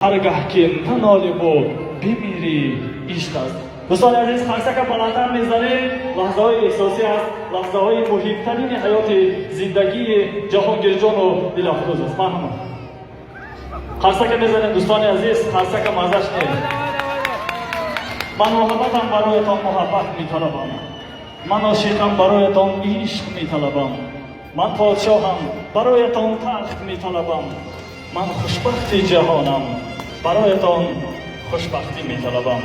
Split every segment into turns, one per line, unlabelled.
هر گه که ننالی و بمیری عشق است. دوستان عزیز، خرسه که بلندتر میزنیم لحظه های احساسی است، لحظه های مهمترین حیات زندگی جهانگیر جان و دل افروز است. مرحبا خرسه که میزنیم دوستان عزیز، خرسه که مزش نیست. من محبتم برایتان محبت میطلبم، من عاشقم برایتان عشق میطلبم، من پادشاهم برایتان تخت میطلبم، من خوشبختی جهانم برایتان خوشبختی میطلبم.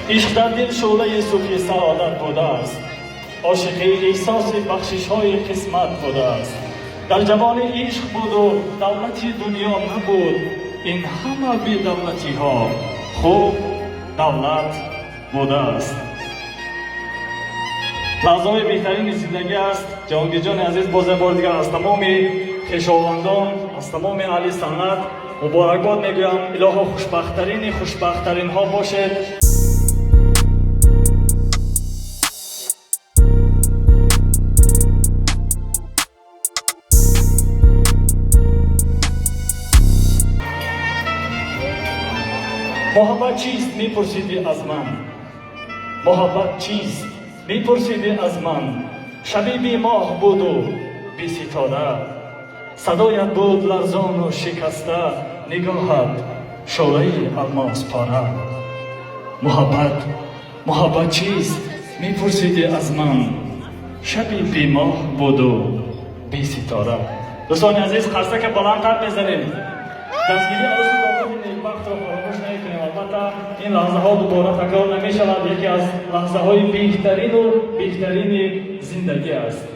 عشق در دل شعله صبح سعادت بوده است، عاشقی احساس بخشش های قسمت بوده است. در جوان عشق بود و دولتی دنیا نبود، این همه بی دولتی ها خوب دولت بوده است. لحظه های بهترین زندگی است. جهانگیر جان عزیز باز بار دیگر از تمام خویشاوندان، از تمام اهل سنت مبارکباد میگویم. الها خوشبختترین ها باشد. محبت چیست میپرسیدی از من، محبت چیست میپرسیدی از من. شبی بی ماه بود و بی ستاره، صدایت بود لرزان و شکسته، نگاهت شعله الماس پاره. محبت چیست میپرسیدی از من، شبی بی ماه بود و بی ستاره. دوستان عزیز، خرسه که بلندتر میزنیم، دستگیری عروس وقت را فراموش نکنیم. البته این لحظه ها دوباره تکرار نمی شود، یکی از لحظه های بهترین زندگی است.